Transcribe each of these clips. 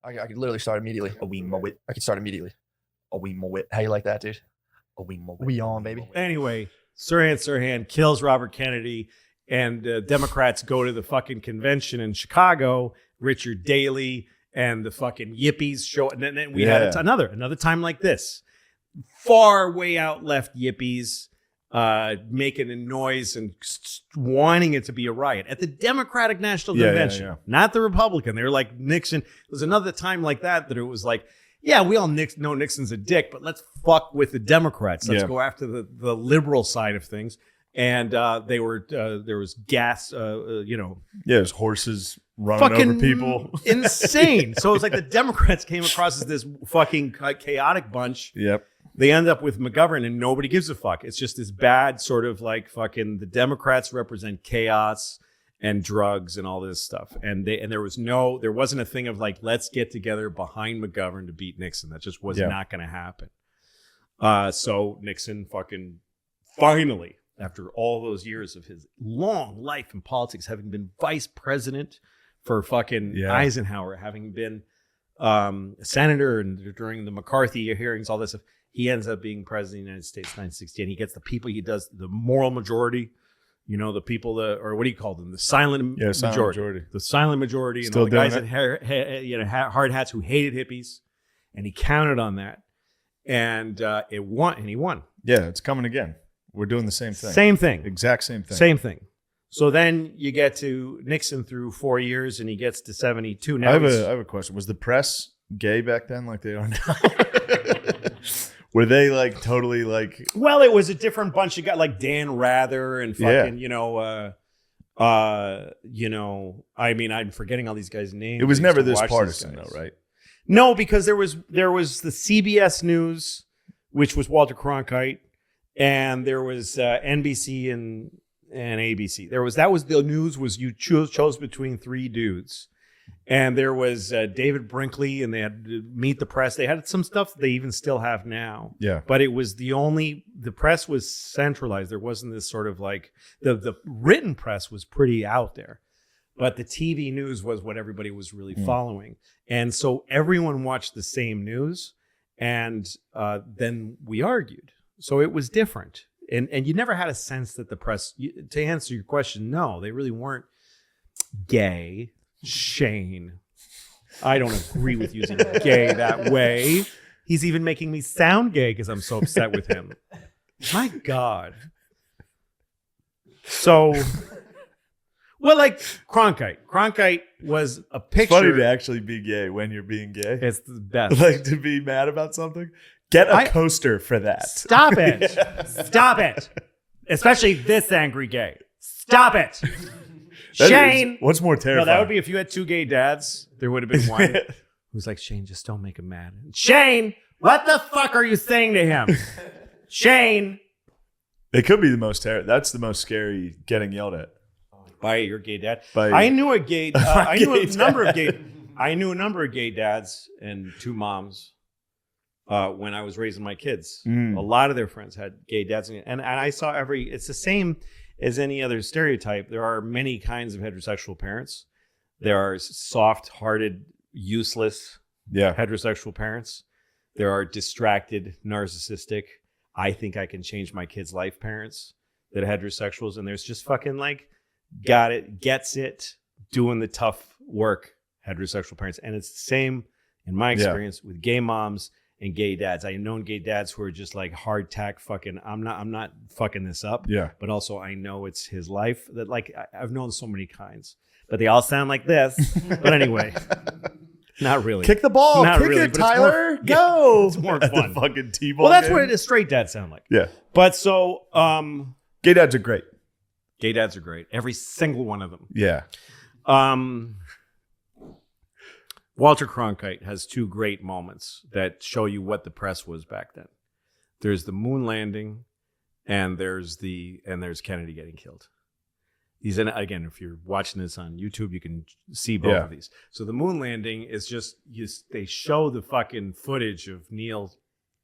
I could literally start immediately. We mow it. I could start immediately. We mow it. How you like that, dude? We mow it. We on, baby. Anyway, Sirhan kills Robert Kennedy, and Democrats go to the fucking convention in Chicago. Richard Daley and the fucking yippies show, and then we had another time like this. Far way out left yippies making a noise and wanting it to be a riot at the Democratic National Convention, not the Republican. They were like Nixon. There's another time like that it was like, yeah, we all know Nixon's a dick, but let's fuck with the Democrats. Let's go after the liberal side of things. And there was gas, there's horses running fucking over people. Insane. So it was like the Democrats came across as this fucking chaotic bunch. Yep. They end up with McGovern and nobody gives a fuck. It's just this bad sort of like fucking the Democrats represent chaos and drugs and all this stuff. And there wasn't a thing of like, let's get together behind McGovern to beat Nixon. That just was not going to happen. So Nixon fucking finally, after all those years of his long life in politics, having been vice president for fucking Eisenhower, having been a senator and during the McCarthy hearings, all this stuff, he ends up being president of the United States in 1960. And he gets the people, he does the moral majority, the people or what do you call them? The silent majority. The silent majority. Still and all the guys in hard hats who hated hippies. And he counted on that. And he won. Yeah, it's coming again. We're doing the same thing. Same thing. Exact same thing. Same thing. So then you get to Nixon through 4 years and he gets to 72. Now I have a question. Was the press gay back then like they are now? Were they like totally like... Well, it was a different bunch. You got like Dan Rather and fucking, I mean, I'm forgetting all these guys' names. It was never this partisan though, right? No, because there was the CBS News, which was Walter Cronkite, and there was NBC and ABC. That was the news was you chose between three dudes. And there was David Brinkley, and they had Meet the Press. They had some stuff they even still have now. Yeah. But it was the press was centralized. There wasn't this sort of like, the written press was pretty out there. But the TV news was what everybody was really following. And so everyone watched the same news, and then we argued. So it was different. And you never had a sense that the press, to answer your question, no, they really weren't gay. Shane, I don't agree with using gay that way. He's even making me sound gay because I'm so upset with him. My God. So, well, like Cronkite. Cronkite was a picture. It's funny to actually be gay when you're being gay. It's the best. Like to be mad about something. Get a coaster for that. Stop it. Stop it. Especially this angry gay. Stop it. Shane. What's more terrifying? No, that would be if you had two gay dads. There would have been one who's like, Shane, just don't make him mad. Shane, what the fuck are you saying to him? Shane. It could be the most terrible. That's the most scary, getting yelled at. By your gay dad. I knew a gay. I knew a number of gay dads and two moms when I was raising my kids. A lot of their friends had gay dads, and I saw it's the same as any other stereotype. There are many kinds of heterosexual parents. There are soft-hearted, useless heterosexual parents. There are distracted, narcissistic, I think I can change my kid's life parents that are heterosexuals. And there's just fucking like, got it, gets it, doing the tough work heterosexual parents. And it's the same in my experience with gay moms and gay dads. I've known gay dads who are just like hard tack fucking, I'm not fucking this up. Yeah. But also I know it's his life. That like I've known so many kinds, but they all sound like this. But anyway, not really. Kick the ball. Not Kick really, it, but it's Tyler. more- Go. it's more At fun. the fucking T-ball Well, that's game. what a straight dad sound like. Yeah. But so Gay dads are great. gay dads are great. Every single one of them. Yeah. Walter Cronkite has two great moments that show you what the press was back then. There's the moon landing, and there's Kennedy getting killed. Again, if you're watching this on YouTube, you can see both of these. So the moon landing is just they show the fucking footage of Neil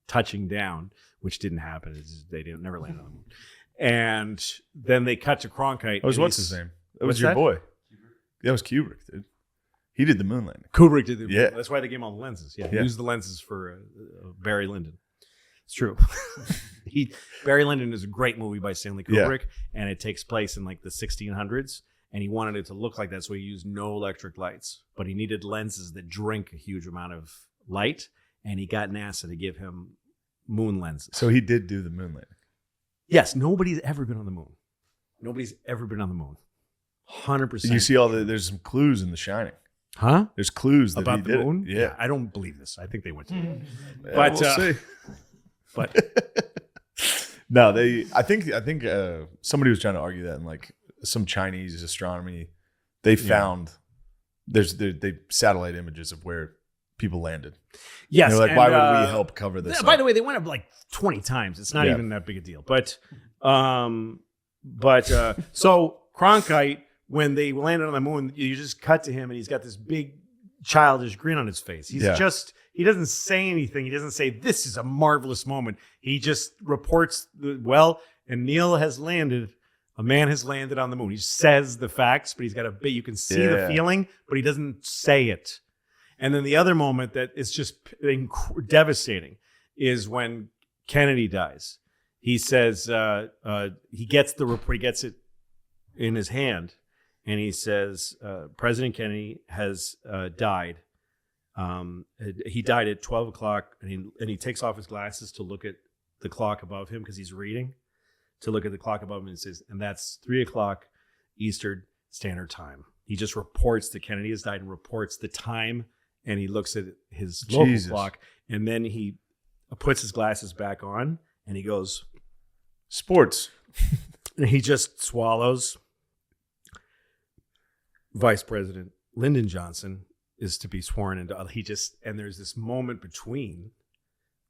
touching down, which didn't happen. They didn't never land on the moon. And then they cut to Cronkite. What's his name? That was What's your that? boy. That was Kubrick, dude. He did the moon landing. Kubrick did the Yeah. That's why they gave him all the lenses. Yeah, he Yeah. used the lenses for Barry Lyndon. It's true. Barry Lyndon is a great movie by Stanley Kubrick, and it takes place in like the 1600s, and he wanted it to look like that, so he used no electric lights, but he needed lenses that drink a huge amount of light, and he got NASA to give him moon lenses. So he did do the moon landing. Yes, nobody's ever been on the moon. Nobody's ever been on the moon. 100%. You see there's some clues in The Shining. Huh? There's clues that About he the did it. moon? Yeah. I don't believe this. I think they went to the moon. Yeah, But, we'll see. But No, I think somebody was trying to argue that in like some Chinese astronomy, they found they satellite images of where people landed. yes. And they're like, and, why would we help cover this? By up? the way, they went up like 20 times. It's not Yeah. even that big a deal. But so Cronkite, when they landed on the moon, you just cut to him and he's got this big childish grin on his face. He doesn't say anything. He doesn't say, this is a marvelous moment. He just reports, and Neil has landed. A man has landed on the moon. He says the facts, but he's got a bit. You can see the feeling, but he doesn't say it. And then the other moment that is just devastating is when Kennedy dies. He says he gets the report. He gets it in his hand, and he says President Kennedy has died. He died at 12 o'clock, and he takes off his glasses to look at the clock above him because he's reading. To look at the clock above him and says, and that's 3 o'clock Eastern Standard Time. He just reports that Kennedy has died and reports the time, and he looks at his local clock, and then he puts his glasses back on, and he goes, Sports. and he just swallows. Vice President Lyndon Johnson is to be sworn into. And there's this moment between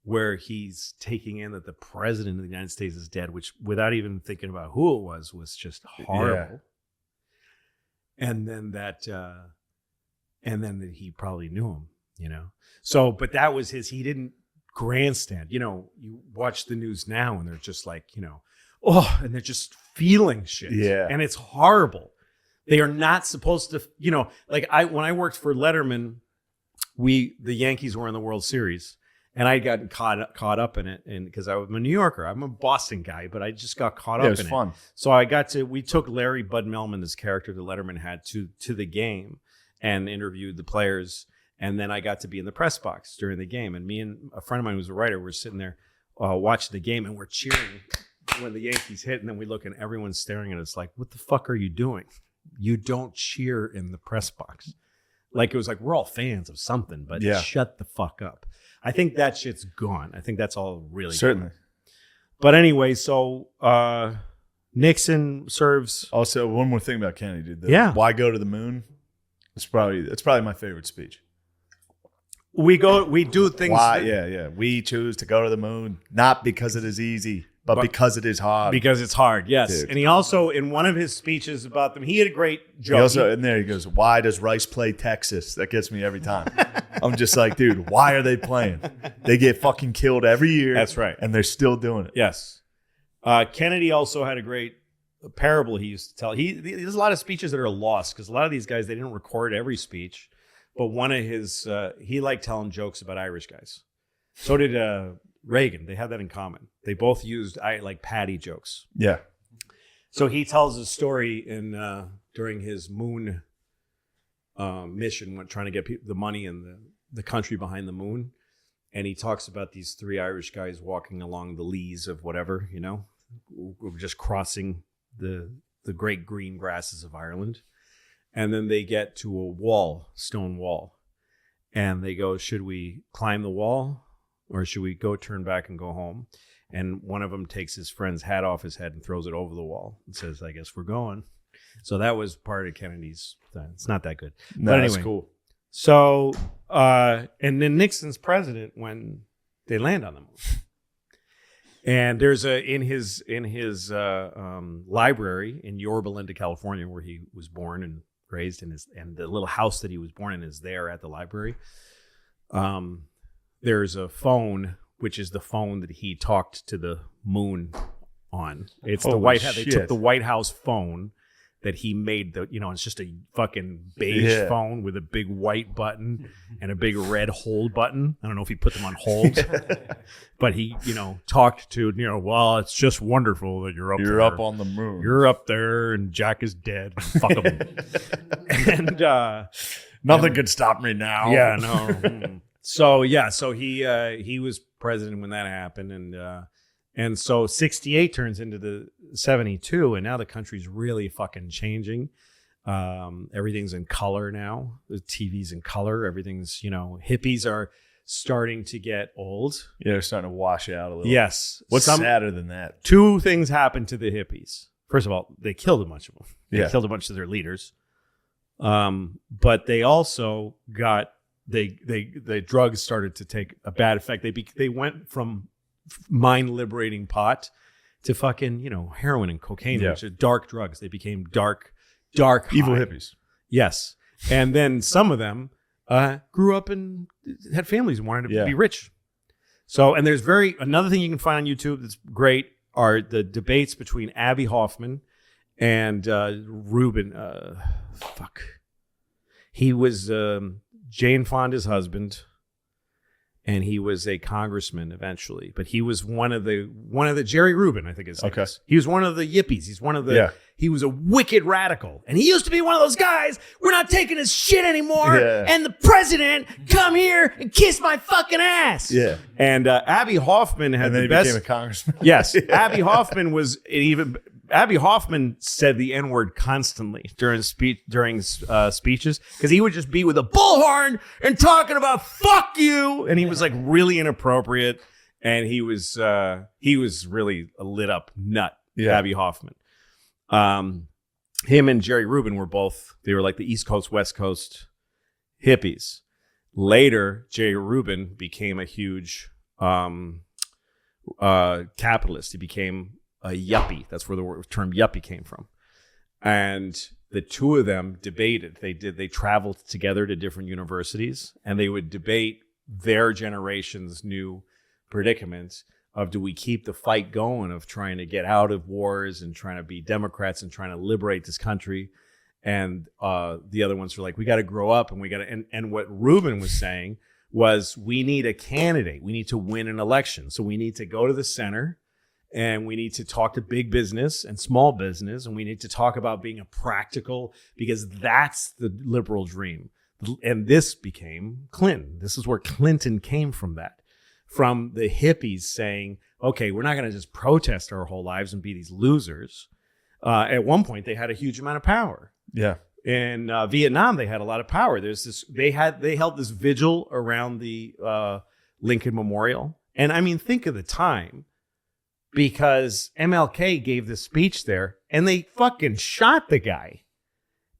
where he's taking in that the president of the United States is dead, which without even thinking about who it was just horrible. Yeah. And then that he probably knew him, you know? So, but that was he didn't grandstand, you watch the news now and they're just like, and they're just feeling shit. Yeah. And it's horrible. They are not supposed to, when I worked for Letterman, the Yankees were in the World Series. And I got caught up in it, and because I'm a New Yorker, I'm a Boston guy, but I just got caught up in it. It was fun. So we took Larry Bud Melman, this character that Letterman had, to the game and interviewed the players, and then I got to be in the press box during the game. And me and a friend of mine who was a writer were sitting there watching the game, and we're cheering when the Yankees hit, and then we look and everyone's staring at us like, "What the fuck are you doing? You don't cheer in the press box." Like it was like we're all fans of something, but shut the fuck up. I think that shit's gone. I think that's all really certainly. Gone. But anyway, so Nixon serves. Also, one more thing about Kennedy, dude. Why go to the moon? It's probably my favorite speech. We do things. Why? We choose to go to the moon not because it is easy, but because it is hard. Because it's hard, yes. Dude. And he also, in one of his speeches about them, he had a great joke. He also, in there, he goes, "Why does Rice play Texas?" That gets me every time. I'm just like, dude, why are they playing? They get fucking killed every year. That's right. And they're still doing it. Yes. Kennedy also had a great parable he used to tell. There's a lot of speeches that are lost because a lot of these guys, they didn't record every speech. But one of his, he liked telling jokes about Irish guys. So did Reagan. They had that in common. They both used like Patty jokes. Yeah. So he tells a story during his moon mission, when trying to get the money and the country behind the moon, and he talks about these 3 Irish guys walking along the leas of whatever, just crossing the great green grasses of Ireland, and then they get to a stone wall, and they go, "Should we climb the wall, or should we turn back and go home?" And one of them takes his friend's hat off his head and throws it over the wall and says, "I guess we're going." So that was part of Kennedy's thing. It's not that good. No, but anyway, that's cool. So, and then Nixon's president when they land on the moon. And there's in his library in Yorba Linda, California, where he was born and raised, and the little house that he was born in is there at the library. There's a phone, which is the phone that he talked to the moon on. It's the White House. They took the White House phone. that he made it's just a fucking beige phone with a big white button and a big red hold button. I don't know if he put them on hold, but he, talked to, well, it's just wonderful that you're up there. You're up on the moon. You're up there and Jack is dead. Fuck him. And nothing could stop me now. Yeah, no. So he was president when that happened. And so 68 turns into the 72, and now the country's really fucking changing. Everything's in color now. The TV's in color. Everything's, hippies are starting to get old. Yeah, they're starting to wash out a little. Yes. What's sadder than that? Two things happened to the hippies. First of all, they killed a bunch of them. They killed a bunch of their leaders. But they also got, the drugs started to take a bad effect. They went from mind liberating pot to fucking, heroin and cocaine, which are dark drugs. They became dark Evil high. hippies. Yes. And then some of them grew up and had families and wanted to be rich. So, and there's another thing you can find on YouTube that's great are the debates between Abby Hoffman and Rubin. He was Jane Fonda's husband. And he was a congressman eventually, but he was one of the Jerry Rubin, I think his name is. He was one of the yippies. He's one of the, he was a wicked radical. And he used to be one of those guys, we're not taking his shit anymore. Yeah. And the president, come here and kiss my fucking ass. Yeah. And Abby Hoffman had and then the best. Became a congressman. Yes. Abby Hoffman Abby Hoffman said the N-word constantly during speeches because he would just be with a bullhorn and talking about fuck you, and he was like really inappropriate, and he was really a lit up nut. Abby Hoffman. Him and Jerry Rubin were like the East Coast, West Coast hippies. Later, Jerry Rubin became a huge capitalist. He became a yuppie. That's where the term yuppie came from. And the two of them debated. They traveled together to different universities, and they would debate their generation's new predicaments of, do we keep the fight going of trying to get out of wars and trying to be Democrats and trying to liberate this country? And the other ones were like, we got to grow up, and we got to. And what Rubin was saying was, we need a candidate. We need to win an election. So we need to go to the center, and we need to talk to big business and small business, and we need to talk about being a practical, because that's the liberal dream. And this became Clinton. This is where Clinton came from the hippies saying, okay, we're not going to just protest our whole lives and be these losers. At one point, they had a huge amount of power. Yeah. In Vietnam, they had a lot of power. They held this vigil around the Lincoln Memorial. And I mean, think of the time. Because MLK gave this speech there, and they fucking shot the guy.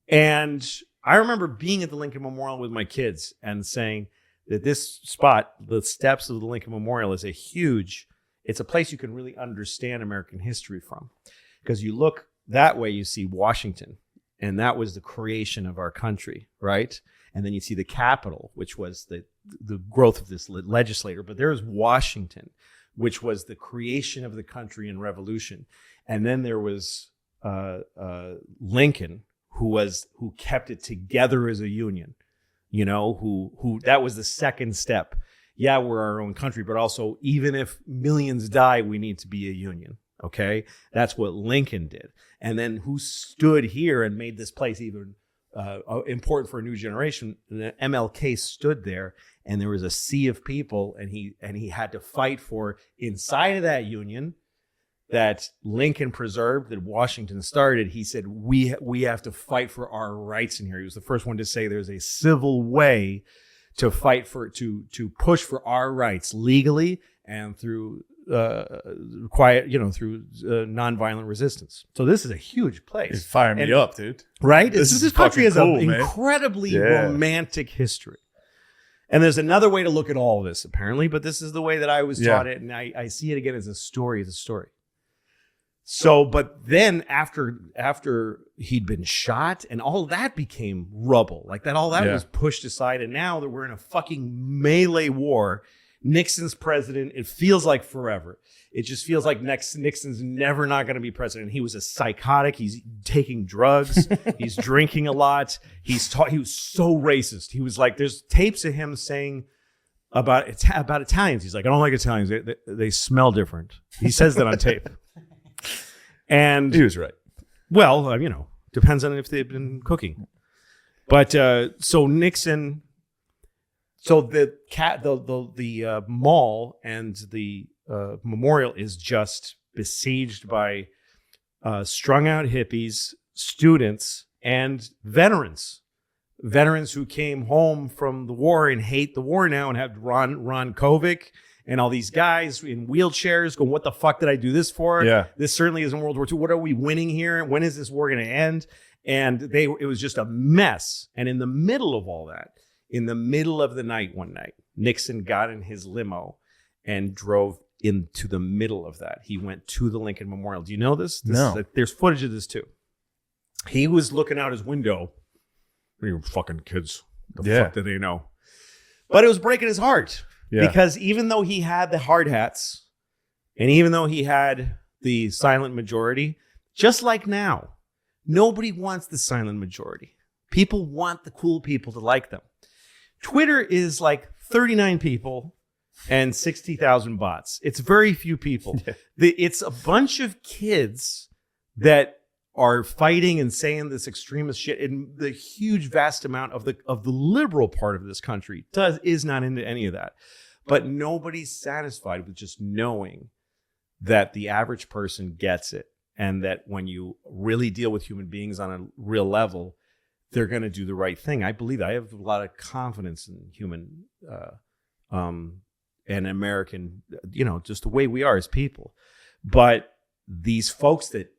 And I remember being at the Lincoln Memorial with my kids and saying that this spot, the steps of the Lincoln Memorial, is it's a place you can really understand American history from. Because you look that way, you see Washington, and that was the creation of our country, right? And then you see the Capitol, which was the growth of this legislature. But there's Washington, which was the creation of the country and revolution. And then there was Lincoln, who kept it together as a union, who that was the second step. Yeah, we're our own country, but also, even if millions die, we need to be a union. Okay. That's what Lincoln did. And then who stood here and made this place even important for a new generation? MLK stood there, and there was a sea of people, and he had to fight for, inside of that union that Lincoln preserved, that Washington started. He said, we have to fight for our rights in here. He was the first one to say there's a civil way to fight for, to push for our rights legally and through quiet, through nonviolent resistance. So this is a huge place. It's firing me up, dude. Right? This country has cool, an incredibly romantic history. And there's another way to look at all of this, apparently, but this is the way that I was taught it, and I see it again as a story. So, but then after he'd been shot, and all that became rubble. Like that, all that was pushed aside, and now that we're in a fucking melee war, Nixon's president. It feels like forever. It just feels like Nixon's never not going to be president. He was a psychotic. He's taking drugs. He's drinking a lot. He was so racist. He was like, there's tapes of him saying about Italians. He's like, I don't like Italians. They smell different. He says that on tape. And he was right. Well, depends on if they've been cooking. But so Nixon, so the mall and the memorial is just besieged by strung out hippies, students, and veterans who came home from the war and hate the war now and have Ron Kovic and all these guys in wheelchairs going, what the fuck did I do this for? Yeah. This certainly isn't World War II. What are we winning here? When is this war going to end? And it was just a mess. And in the middle of all that, in the middle of the night one night, Nixon got in his limo and drove into the middle of that. He went to the Lincoln Memorial. Do you know this? No. There's footage of this too. He was looking out his window. You fucking kids. The fuck did they know? But it was breaking his heart. Yeah. Because even though he had the hard hats, and even though he had the silent majority, just like now, nobody wants the silent majority. People want the cool people to like them. Twitter is like 39 people and 60,000 bots. It's very few people. Yeah. It's a bunch of kids that are fighting and saying this extremist shit, and the huge vast amount of the liberal part of this country is not into any of that. But nobody's satisfied with just knowing that the average person gets it, and that when you really deal with human beings on a real level, they're going to do the right thing. I believe I have a lot of confidence in human and American, just the way we are as people. But these folks that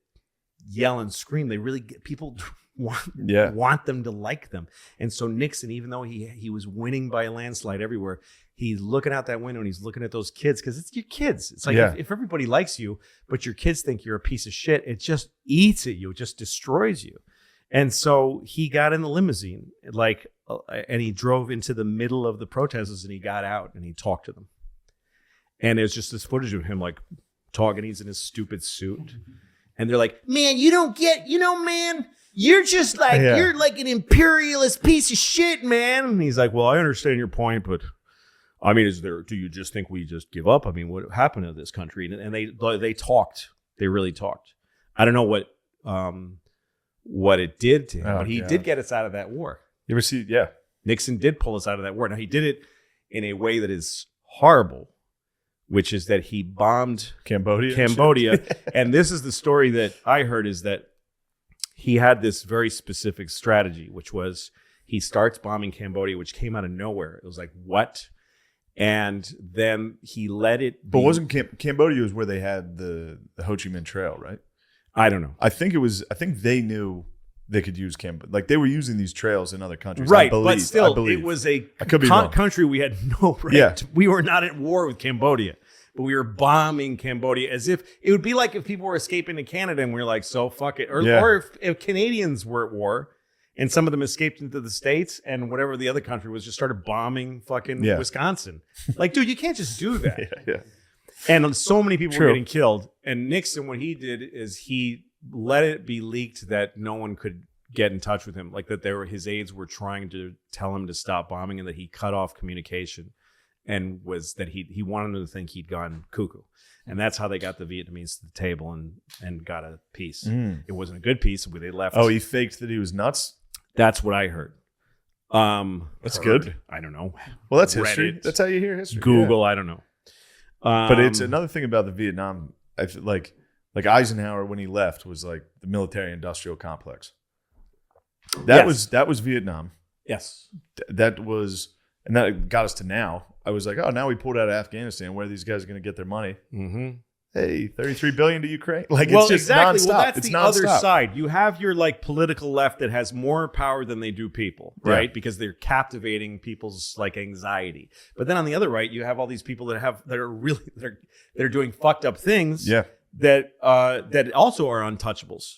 yell and scream, they really get people want them to like them. And so Nixon, even though he was winning by a landslide everywhere, he's looking out that window and he's looking at those kids, because it's your kids. It's like if everybody likes you, but your kids think you're a piece of shit, it just eats at you. It just destroys you. And so he got in the limousine, and he drove into the middle of the protesters, and he got out and he talked to them. And there's just this footage of him talking. He's in his stupid suit. And they're like, man, you don't get, man, you're just you're like an imperialist piece of shit, man. And he's like, well, I understand your point, but I mean, do you just think we just give up? I mean, what happened to this country? And they talked. They really talked. I don't know what it did to him, but he did get us out of that war. You ever see? Nixon did pull us out of that war. Now, he did it in a way that is horrible, which is that he bombed Cambodia. And this is the story that I heard, is that he had this very specific strategy, which was he starts bombing Cambodia, which came out of nowhere. It was like, what? And then he let it be. But wasn't Cambodia was where they had the Ho Chi Minh Trail, right? I don't know. I think they knew they could use Cambodia. Like, they were using these trails in other countries. Right, but still, it was a country we had no right. Yeah. We were not at war with Cambodia, but we were bombing Cambodia as if it would be like if people were escaping to Canada and we were like, so fuck it. Or if Canadians were at war and some of them escaped into the States, and whatever the other country was just started bombing fucking Wisconsin. Like, dude, you can't just do that. Yeah. And so many people were getting killed. And Nixon, what he did is he let it be leaked that no one could get in touch with him, like that his aides were trying to tell him to stop bombing, and that he cut off communication, and was that he wanted them to think he'd gone cuckoo. And that's how they got the Vietnamese to the table and got a peace. It wasn't a good peace. They left. Oh, he faked that he was nuts? That's what I heard. That's good. I don't know. Well, that's history. That's how you hear history. Google, I don't know. But it's another thing about the Vietnam. I feel like Eisenhower, when he left, was like the military-industrial complex. That was Vietnam. Yes. That got us to now. I was like, oh, now we pulled out of Afghanistan. Where are these guys going to get their money? Mm-hmm. Hey, $33 billion to Ukraine. Like, it's just exactly. nonstop. Well, that's it's the nonstop. other side. You have your political left that has more power than they do people, right? Because they're captivating people's anxiety. But then on the other right, you have all these people that are doing fucked up things. Yeah. That also are untouchables.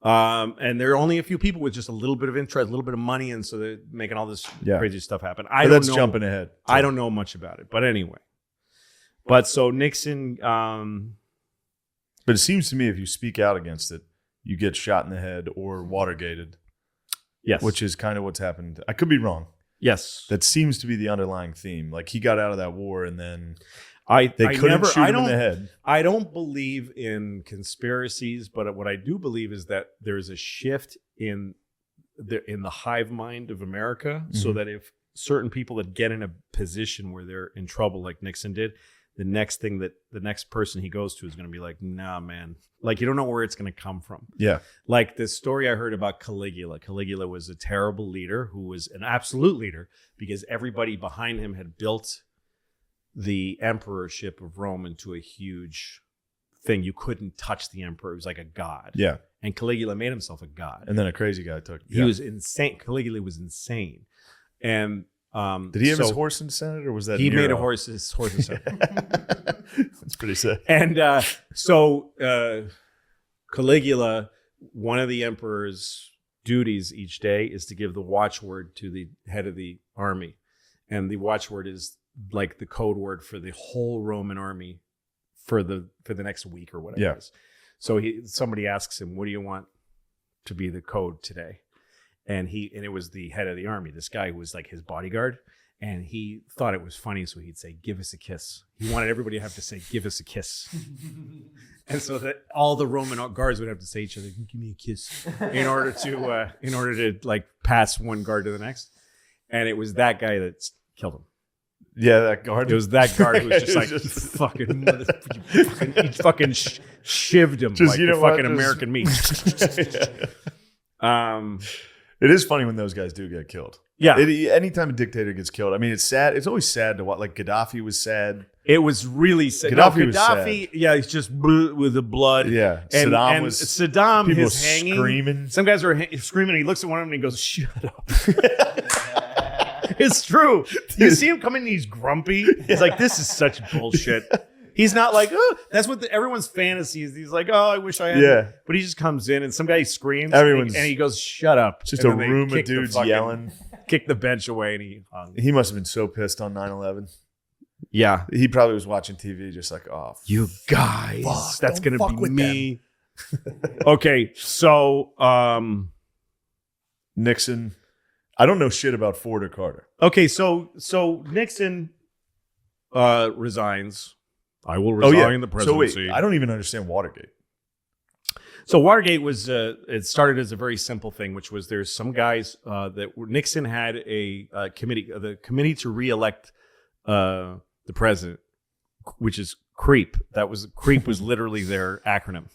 And there are only a few people with just a little bit of interest, a little bit of money, and so they're making all this crazy stuff happen. That's jumping ahead. I don't know much about it, but anyway. But so Nixon, But it seems to me if you speak out against it, you get shot in the head or Watergated. yes, Which is kind of what's happened. I could be wrong. yes, That seems to be the underlying theme. Like he got out of that war and then I they couldn't shoot him in the head. I don't believe in conspiracies, but what I do believe is that there's a shift in the hive mind of America, so that if certain people that get in a position where they're in trouble, like Nixon did, the next person he goes to is going to be like, nah, man. Like, you don't know where it's going to come from. Yeah. Like this story I heard about Caligula. Caligula was a terrible leader who was an absolute leader because everybody behind him had built the emperorship of Rome into a huge thing. You couldn't touch the emperor. He was like a god. Yeah. And Caligula made himself a god. And then a crazy guy took. He was insane. Caligula was insane. And did he have his horse in the Senate, or was that he Nero? made his horse in Senate? That's pretty sick. And so Caligula, one of the emperor's duties each day is to give the watchword to the head of the army, and the watchword is like the code word for the whole Roman army for the next week or whatever it is. So somebody asks him, "What do you want to be the code today?" And it was the head of the army, this guy who was like his bodyguard, and he thought it was funny, so he'd say, "Give us a kiss." He wanted everybody to have to say, "Give us a kiss," and so that all the Roman guards would have to say each other, "Give me a kiss," in order to like pass one guard to the next. And it was that guy that killed him. Yeah, that guard. It was that guard who was just like, he fucking shivved him Just, like you the know what, fucking just- American meat. It is funny when those guys do get killed. Yeah. Anytime a dictator gets killed, I mean, it's sad. It's always sad to watch. Like Gaddafi was sad. It was really sad. Gaddafi was sad. Yeah, he's just with the blood. Yeah. And Saddam was Saddam, people his hanging. screaming. Some guys were screaming, and he looks at one of them and he goes, "Shut up." It's true. You see him coming and he's grumpy. He's like, this is such bullshit. He's not like, oh, that's what everyone's fantasy is. He's like, oh, I wish I had. Yeah. But he just comes in and some guy screams Everyone's- and he goes, shut up. Just And a then they room of kick the dudes fucking- yelling. Kick the bench away and he hung. He must have been so pissed on 9/11. Yeah. He probably was watching TV just like, oh, You guys, fuck, that's don't gonna fuck be with me. Okay, so Nixon. I don't know shit about Ford or Carter. okay, so Nixon resigns. I will resign the presidency. So wait, I don't even understand Watergate. So Watergate was it started as a very simple thing, which was there's some guys Nixon had a committee, the committee to reelect the president, which is CREEP. CREEP was literally their acronym.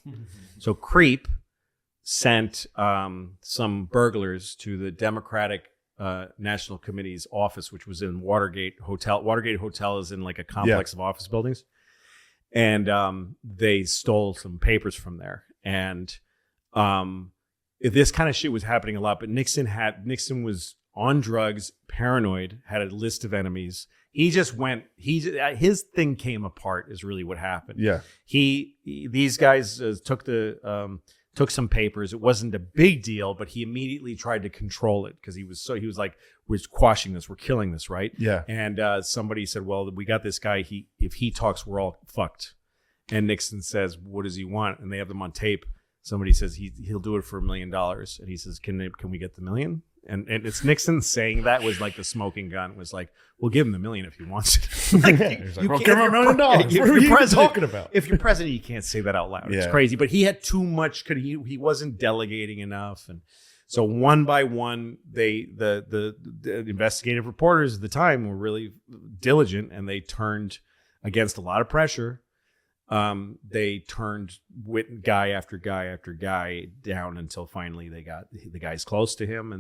So CREEP sent some burglars to the Democratic National Committee's office, which was in Watergate Hotel. Watergate Hotel is in like a complex of office buildings. And they stole some papers from there. And this kind of shit was happening a lot. But Nixon was on drugs, paranoid, had a list of enemies. He just went. His thing came apart. Is really what happened. Yeah. These guys took some papers. It wasn't a big deal, but he immediately tried to control it because he was like, we're quashing this, we're killing this, right? Yeah. And somebody said, well, we got this guy. If he talks, we're all fucked. And Nixon says, what does he want? And they have them on tape. Somebody says he'll do it for $1 million, and he says, can we get the $1 million? And it's Nixon saying that was like the smoking gun. Was like, we'll give him the $1 million if he wants it. Like, well, give him $1 million. What are you even talking about? If you're president, you can't say that out loud. It's Yeah. crazy. But he had too much. He wasn't delegating enough, and so one by one, the investigative reporters at the time were really diligent, and they turned against a lot of pressure. They turned guy after guy after guy down until finally they got the guys close to him,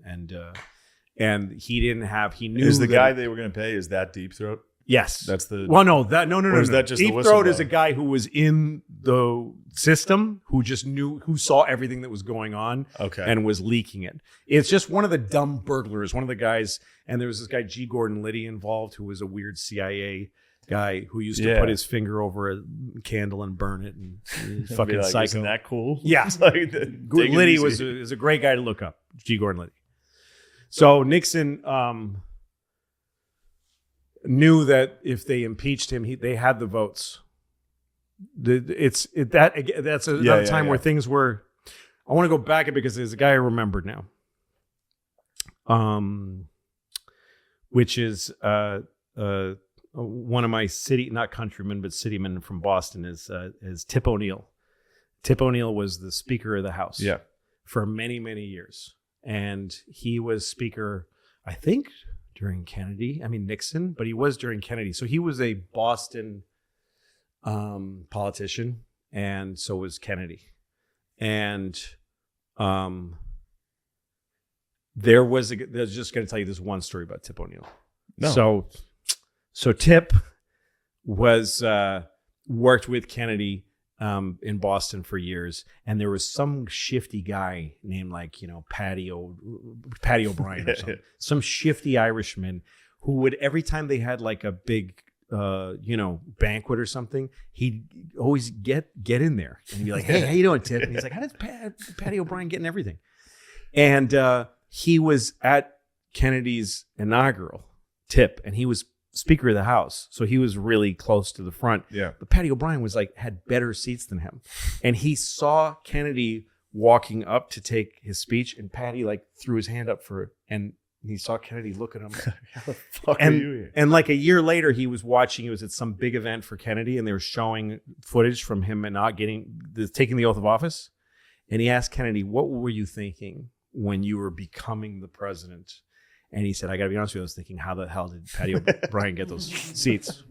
and he didn't have. He knew Is the guy they were going to pay is that Deep Throat? Yes, That's the. well, no. Or is that just the Deep Throat is whistleblower? a guy who was in the system, who just knew, who saw everything that was going on, Okay. and was leaking it. It's just one of the dumb burglars, one of the guys, and there was this guy G. Gordon Liddy involved, who was a weird CIA guy who used to put his finger over a candle and burn it, and fucking Be like, psycho. Isn't that cool? Yeah. It's like take it Liddy easy. is a great guy to look up. G. Gordon Liddy. So Nixon, knew that if they impeached him, they had the votes. That's another time where things were. I want to go back because there's a guy I remembered now. Which is one of my not countrymen, but citymen from Boston is Tip O'Neill. Tip O'Neill was the Speaker of the House for many, many years. And he was Speaker, I think, during Nixon, but he was during Kennedy. So he was a Boston politician, and so was Kennedy. And I was just going to tell you this one story about Tip O'Neill. No. So Tip was worked with Kennedy in Boston for years, and there was some shifty guy named Paddy O'Brien or something, some shifty Irishman who would, every time they had like a big banquet or something, he'd always get in there and he'd be like, "Hey, how you doing, Tip?" And he's like, "How does Paddy O'Brien get in everything?" And he was at Kennedy's inaugural, Tip, and he was Speaker of the House, so he was really close to the front. Yeah. But Paddy O'Brien was had better seats than him, and he saw Kennedy walking up to take his speech, and Paddy threw his hand up and he saw Kennedy look at him. How the fuck are you here? And a year later, he was at some big event for Kennedy, and they were showing footage from him and not taking the oath of office, and he asked Kennedy, "What were you thinking when you were becoming the president?" And he said, "I got to be honest with you, I was thinking, how the hell did Paddy O'Brien get those seats?"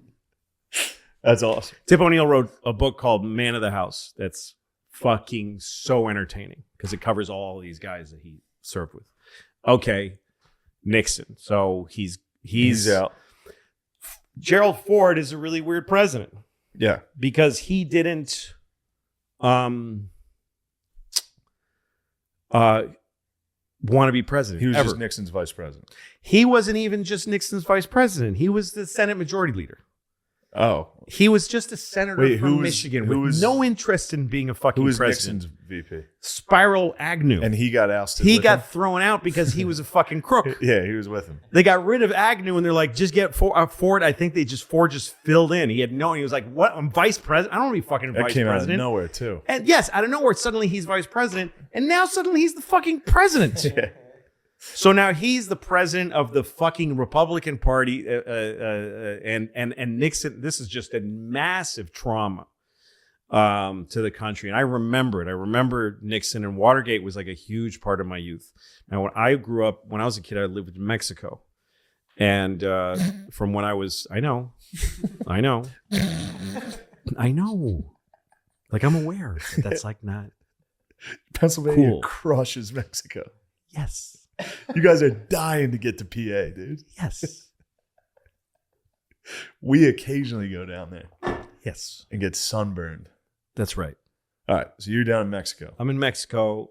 That's awesome. Tip O'Neill wrote a book called Man of the House that's fucking so entertaining because it covers all these guys that he served with. Okay, Nixon. So he's out. Gerald Ford is a really weird president. Yeah. Because he didn't want to be president. He was just Nixon's vice president. He wasn't even just Nixon's vice president. He was the Senate Majority Leader. Oh. He was just a senator from Michigan with no interest in being a fucking president. Who was Nixon's VP? Spiral Agnew. And he got ousted. He got thrown out because he was a fucking crook. Yeah, he was with him. They got rid of Agnew and they're like, just get Ford. I think Ford just filled in. He was like, what? I'm vice president? I don't want to be fucking vice president. That came out of nowhere, too. And yes, out of nowhere, suddenly he's vice president. And now suddenly he's the fucking president. Yeah. So now he's the president of the fucking Republican Party, and Nixon. This is just a massive trauma to the country, and I remember it. I remember Nixon, and Watergate was like a huge part of my youth. Now, when I was a kid, I lived in Mexico, and from when I know, like I'm aware that that's not Pennsylvania cool. crushes Mexico. Yes. You guys are dying to get to PA, dude. Yes. We occasionally go down there. Yes. And get sunburned. That's right. All right. So you're down in Mexico. I'm in Mexico.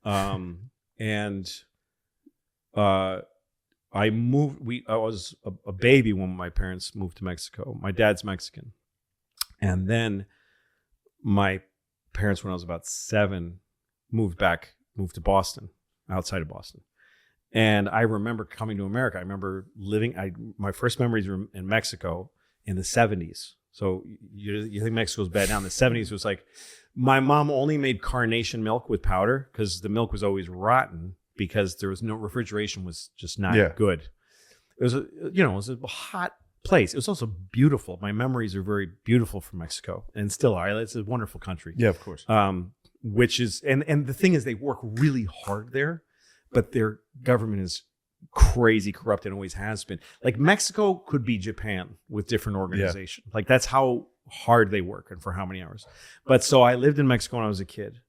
And I moved. I was a baby when my parents moved to Mexico. My dad's Mexican. And then my parents, when I was about 7, moved to Boston, outside of Boston. And I remember coming to America. I remember my first memories were in Mexico in the 70s. So you think Mexico's bad now. In the 70s, it was like my mom only made carnation milk with powder because the milk was always rotten because there was no refrigeration, was just not good. It was a hot place. It was also beautiful. My memories are very beautiful from Mexico and still are. It's a wonderful country. Yeah, of course. Which is, and the thing is, they work really hard there. But their government is crazy corrupt and always has been. Like Mexico could be Japan with different organizations. Yeah. Like that's how hard they work and for how many hours. But so I lived in Mexico when I was a kid.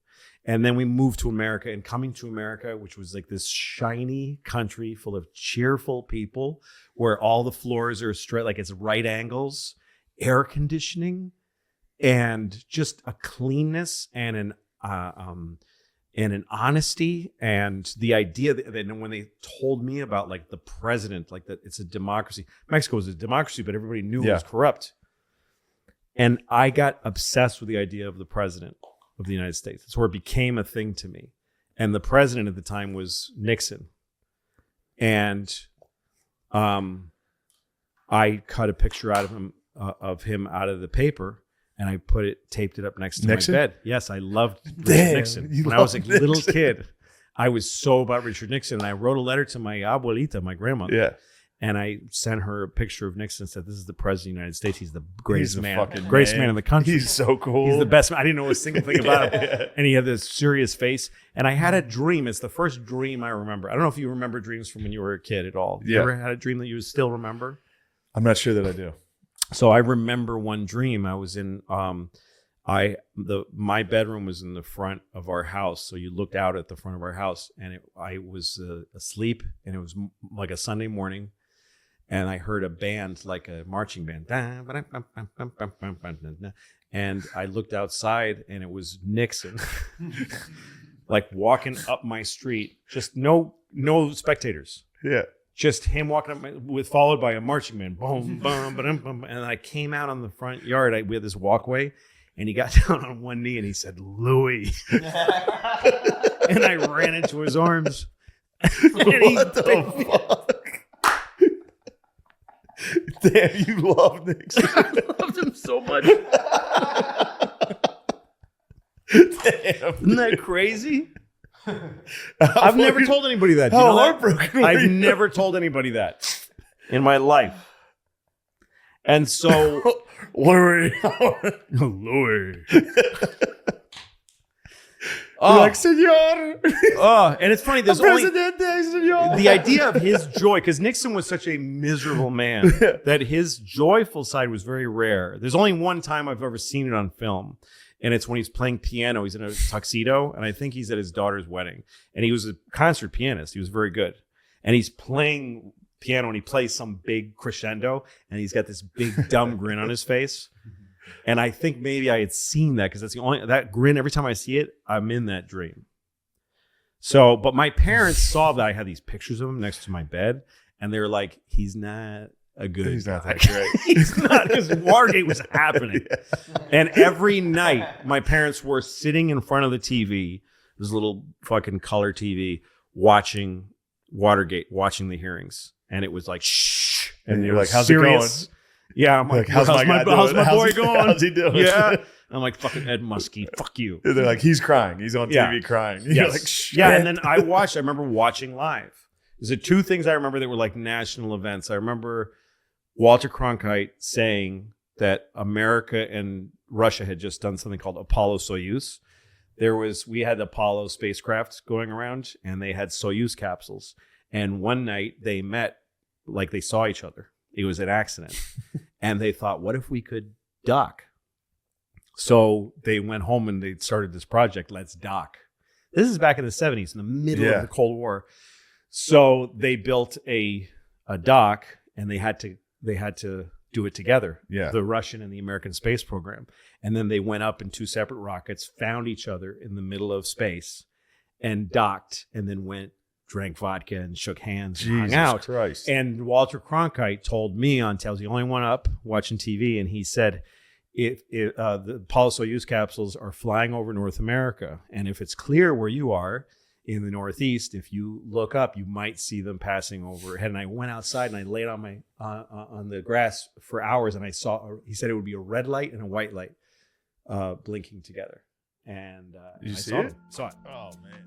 And then we moved to America, and coming to America, which was like this shiny country full of cheerful people where all the floors are straight, like it's right angles, air conditioning, and just a cleanness and an honesty, and the idea that when they told me about like the president, like that it's a democracy. Mexico was a democracy, but everybody knew it was corrupt. And I got obsessed with the idea of the president of the United States. That's where it became a thing to me. And the president at the time was Nixon. And I cut a picture out of him out of the paper, and I taped it up next to Nixon? my bed. Yes, I loved Richard Damn, Nixon. you When I was a loved little Nixon. kid, I was so about Richard Nixon, and I wrote a letter to my abuelita, my grandmother. Yeah. And I sent her a picture of Nixon and said, "This is the president of the United States. He's the greatest He's the man, fucking greatest man. man in the country. He's so cool. He's the best man." I didn't know a single thing about him. Yeah. And he had this serious face. And I had a dream. It's the first dream I remember. I don't know if you remember dreams from when you were a kid at all. You Yeah. ever had a dream that you still remember? I'm not sure that I do. So I remember one dream. I was in my bedroom was in the front of our house. So you looked out at the front of our house, and I was asleep, and it was like a Sunday morning. And I heard a band, like a marching band. And I looked outside, and it was Nixon, like walking up my street. Just no spectators. Yeah. Just him walking up, followed by a marching band. Boom, boom, ba-dum, bum. And I came out on the front yard. We had this walkway, and he got down on one knee, and he said, "Louis." And I ran into his arms. What the fuck? Damn, you love Nixon. I loved him so much. Damn. Isn't that crazy? I've never told anybody that. Do you How know that? heartbroken were I've you? never told anybody that in my life. And so, Louis. Louis. Like, senor. And it's funny. There's only Presidente, senor. the idea of his joy, because Nixon was such a miserable man that his joyful side was very rare. There's only one time I've ever seen it on film, and it's when he's playing piano. He's in a tuxedo, and I think he's at his daughter's wedding. And he was a concert pianist. He was very good. And he's playing piano, and he plays some big crescendo, and he's got this big dumb grin on his face. And I think maybe I had seen that, because that's the only, that grin, every time I see it, I'm in that dream. So, but my parents saw that I had these pictures of him next to my bed, and they were like, "He's not a good He's not guy." that great. He's not, because Watergate was happening. Yeah. And every night, my parents were sitting in front of the TV, this little fucking color TV, watching Watergate, watching the hearings. And it was like, shh. And you're it like, was "How's it going?" Yeah, I'm like, how's my guy how's doing? my boy going? How's he doing? Yeah. I'm like, fucking Ed Muskie, fuck you. They're like, he's crying. He's on Yeah. TV crying. You're Yes. like, shh. Yeah, and then I remember watching live. There's two things I remember that were like national events. I remember Walter Cronkite saying that America and Russia had just done something called Apollo-Soyuz. We had Apollo spacecraft going around, and they had Soyuz capsules. And one night they met, like they saw each other. It was an accident. And they thought, what if we could dock? So they went home and they started this project, Let's Dock. This is back in the 70s, in the middle of the Cold War. So they built a dock, and they had to do it together. Yeah. The Russian and the American space program. And then they went up in two separate rockets, found each other in the middle of space, and docked, and then drank vodka and shook hands and hung Jesus out. Christ. And Walter Cronkite told me on television, the only one up watching TV, and he said, if the Apollo-Soyuz capsules are flying over North America, and if it's clear where you are in the Northeast, if you look up, you might see them passing overhead. And I went outside and I laid on on the grass for hours, and he said it would be a red light and a white light blinking together. And You I see saw it? Saw it. Oh, man.